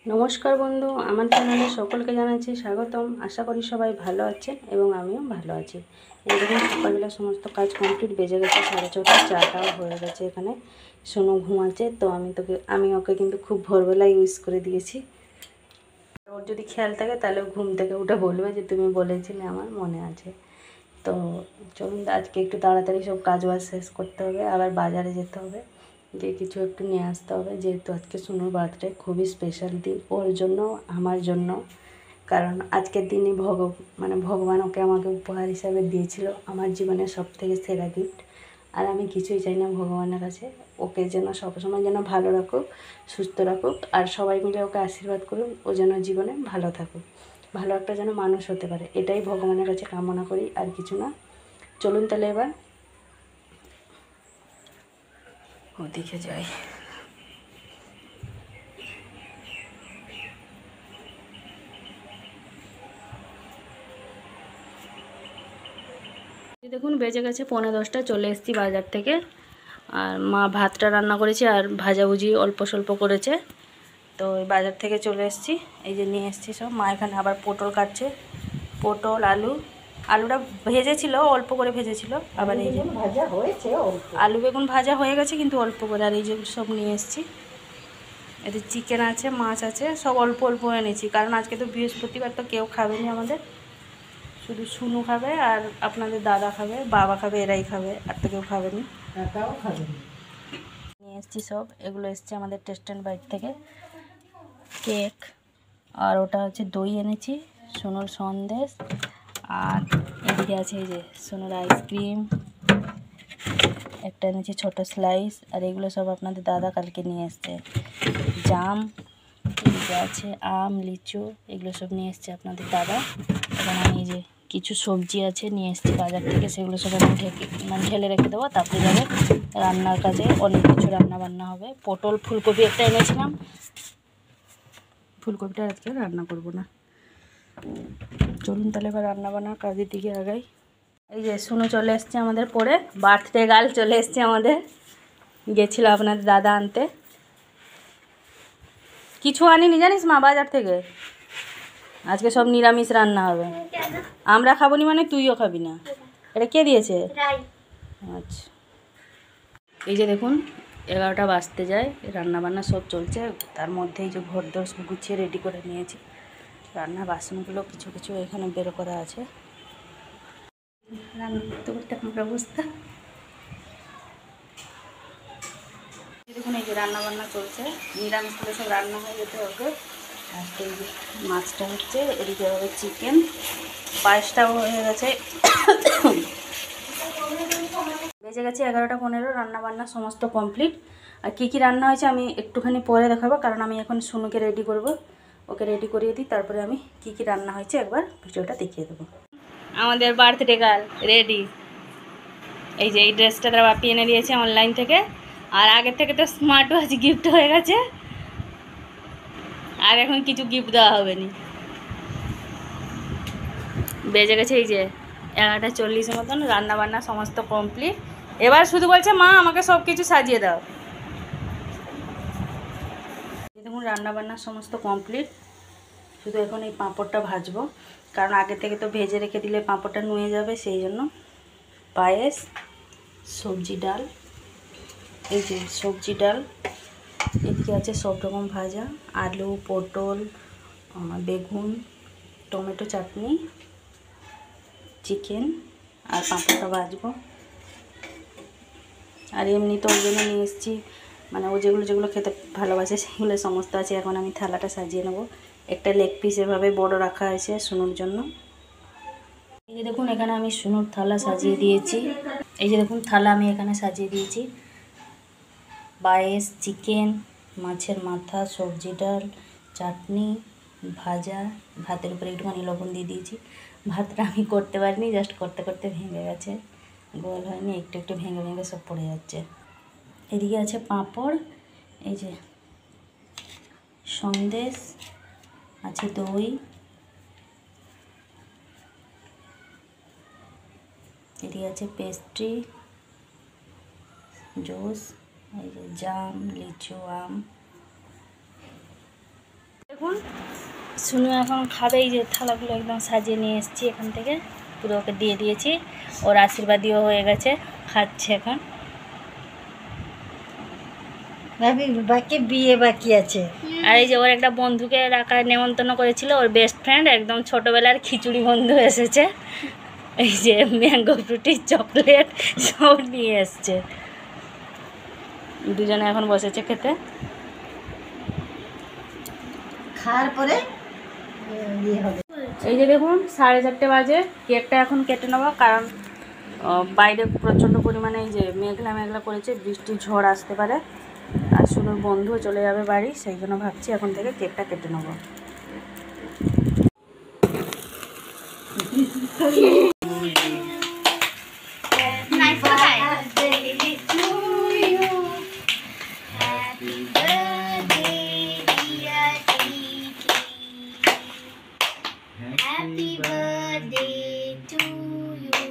নমস্কার বন্ধু, আমার চ্যানেলে সকলকে জানাচ্ছি স্বাগতম। আশা করি সবাই ভালো আছেন এবং আমিও ভালো আছি। এরকম সকালবেলা সমস্ত কাজ কমপ্লিট, বেজে গেছে 4:30, চাটাও হয়ে গেছে। এখানে সোনু ঘুমাচ্ছে, তো আমি ওকে কিন্তু খুব ভোরবেলায় ইউজ করে দিয়েছি। ওর যদি খেয়াল থাকে তাহলে ঘুম থেকে উঠে বলবে যে তুমি বলেছিলে, আমার মনে আছে। তো চলুন, আজকে একটু তাড়াতাড়ি সব কাজ বাজ শেষ করতে হবে, আবার বাজারে যেতে হবে, গিয়ে কিছু একটু নিয়ে আসতে হবে। যেহেতু আজকে সোনুর বার্থডে, খুবই স্পেশাল দিন ওর জন্য, আমার জন্য। কারণ আজকের দিনই ভগবান ওকে আমাকে উপহার হিসাবে দিয়েছিল, আমার জীবনের সবথেকে সেরা গিফট। আর আমি কিছুই চাই না ভগবানের কাছে, ওকে যেন সবসময় যেন ভালো রাখুক, সুস্থ রাখুক, আর সবাই মিলে ওকে আশীর্বাদ করুন, ও যেন জীবনে ভালো থাকুক, ভালো একটা যেন মানুষ হতে পারে। এটাই ভগবানের কাছে কামনা করি, আর কিছু না। চলুন তাহলে এবার ওদিকে যাই। দেখুন, বেজে গেছে 9:30, চলে এসেছি বাজার থেকে। আর মা ভাতটা রান্না করেছে আর ভাজাভুজি অল্প স্বল্প করেছে। তো বাজার থেকে চলে এসেছি, এই যে নিয়ে এসেছি সব। মা এখানে আবার পটল কাটছে, পটল আলুটা ভেজেছিল, অল্প করে ভেজেছিল। আবার এই যে ভাজা হয়েছে, আলু বেগুন ভাজা হয়ে গেছে কিন্তু অল্প করে। আর এই যে সব নিয়ে এসেছি, এতে চিকেন আছে, মাছ আছে, সব অল্প অল্প এনেছি। কারণ আজকে তো বৃহস্পতিবার, তো কেউ খাবে না আমাদের, শুধু সুনু খাবে আর আপনাদের দাদা খাবে, বাবা খাবে, এরাই খাবে, আর তো কেউ খাবে না, কাকাও খাবে না। নিয়ে এসেছি সব, এগুলো এসছে আমাদের টেস্ট অ্যান্ড বাইট থেকে। কেক, আর ওটা হচ্ছে দই এনেছি, সোনুর সন্দেশ, আর এদিকে আছে এই যে সোনুর আইসক্রিম, একটা এনেছি ছোটো স্লাইস। আর এগুলো সব আপনাদের দাদা কালকে নিয়ে এসছে। জাম, এদিকে আছে আম, লিচু, এগুলো সব নিয়ে এসছে আপনাদের দাদা। এবং আমি এই যে কিছু সবজি আছে নিয়ে এসছি বাজার থেকে, সেগুলো সব আমি ঢেলে রেখে দেবো, তারপরে যাবে রান্নার কাজে। অনেক কিছু রান্না বান্না হবে। পটল, ফুলকপি একটা এনেছিলাম, ফুলকপিটা আজকে রান্না করব না। চলুন তাহলে এবার রান্না বান্নার কাজের দিকে আগাই। এই যে সোনু চলে এসছে আমাদের পরে, বার্থডে গার্ল চলে এসছে আমাদের। গেছিল আপনাদের দাদা আনতে, কিছু আনিনি জানিস মা বাজার থেকে। আজকে সব নিরামিষ রান্না হবে। আমরা খাবো নি মানে তুইও খাবি না? এটা কে দিয়েছে? আচ্ছা, এই যে দেখুন 11টা বাজতে যায়, রান্না বান্না সব চলছে। তার মধ্যে এই যে ঘর দর গুছিয়ে রেডি করে নিয়েছি। রান্নার বাসনগুলো কিছু কিছু এখানে বের করা আছে। রান্না করতে করতে আমার অবস্থা। দেখুন এই যে রান্না বান্না চলছে, নিরামিষগুলো সব রান্না হয়ে যেতে হবে। আজকে এই যে মাছটা হচ্ছে, এদিকে হবে চিকেন, পায়েসটাও হয়ে গেছে। বেজে গেছে 11টা 15, রান্না বান্না সমস্ত কমপ্লিট। আর কী কী রান্না হয়েছে আমি একটুখানি পরে দেখাবো, কারণ আমি এখন সোনুকে রেডি করব। ওকে রেডি করিয়ে দিই, তারপরে আমি কী কী রান্না হয়েছে একবার ভিডিওটা দেখিয়ে দেবো। আমাদের বার্থডে গার্ল রেডি। এই যে এই ড্রেসটা তারা বাপি এনে দিয়েছে অনলাইন থেকে। আর আগের থেকে তো স্মার্ট ওয়াচ গিফট হয়ে গেছে, আর এখন কিছু গিফট দেওয়া হবে না। বেজে গেছে এই যে 11টা 40 মতন, রান্না বান্না সমস্ত কমপ্লিট। এবার শুধু বলছে মা আমাকে সব কিছু সাজিয়ে দাও। দেখুন রান্না বান্না সমস্ত কমপ্লিট, শুধু এখন এই পাঁপড়টা ভাজবো, কারণ আগে থেকে তো ভেজে রেখে দিলে পাঁপড়টা নুয়ে যাবে, সেই জন্য। পায়েস, সবজি ডাল, এই যে সবজি ডাল, এদিকে আছে সব রকম ভাজা, আলু, পটল, বেগুন, টমেটো চাটনি, চিকেন, আর পাঁপড়টা ভাজবো। আর এমনি তো ওই জন্য নিয়ে এসেছি, মানে ও যেগুলো যেগুলো খেতে ভালোবাসে সেগুলো সমস্ত আছে। এখন আমি থালাটা সাজিয়ে নেব। একটা লেগ পিস এভাবে বড় রাখা হয়েছে সোনুর জন্য। এই যে দেখুন এখানে আমি সোনুর থালা সাজিয়ে দিয়েছি। এই যে দেখুন থালা আমি এখানে সাজিয়ে দিয়েছি। পায়েস, চিকেন, মাছের মাথা, সবজি ডাল, চাটনি, ভাজা, ভাতের উপরে একটুখানি লবণ দিয়ে দিয়েছি। ভাতটা আমি করতে পারিনি, জাস্ট করতে করতে ভেঙে গেছে, গোল হয়নি, একটু একটু ভেঙে ভেঙে সব পড়ে যাচ্ছে। এদিকে আছে পাঁপড়, এই যে সন্দেশ আছে, দই, এদিকে আছে পেস্ট্রি, জুস, এই যে জাম, লিচু, আম। দেখুন শুনু এখন খাবে, এই যে থালাগুলো একদম সাজিয়ে নিয়ে এসেছি এখান থেকে, পুরো ওকে দিয়ে দিয়েছি, ওর আশীর্বাদীও হয়ে গেছে, খাচ্ছে এখন। বাকি বিয়ে বাকি আছে। আর এই যে ওর একটা বন্ধুকে রাখার নেমন্তন্ন করেছিল, ওর বেস্ট ফ্রেন্ড, একদম ছোটোবেলার খিচুড়ি বন্ধু এসেছে। এই যে ম্যাঙ্গো ফ্রুটি, চকলেট সব নিয়ে এসছে। দুজনে এখন বসেছে খেতে। খাওয়ার পরে ইয়ে হবে। এই যে দেখুন 4:30 বাজে, কেকটা এখন কেটে নেবো, কারণ বাইরে প্রচণ্ড পরিমাণে এই যে মেঘলা মেঘলা করেছে, বৃষ্টি ঝড় আসতে পারে, আর শুনুর বন্ধুও চলে যাবে বাড়ি, সেই জন্য ভাবছি এখন থেকে কেকটা কেটে নেবো। Happy birthday to you.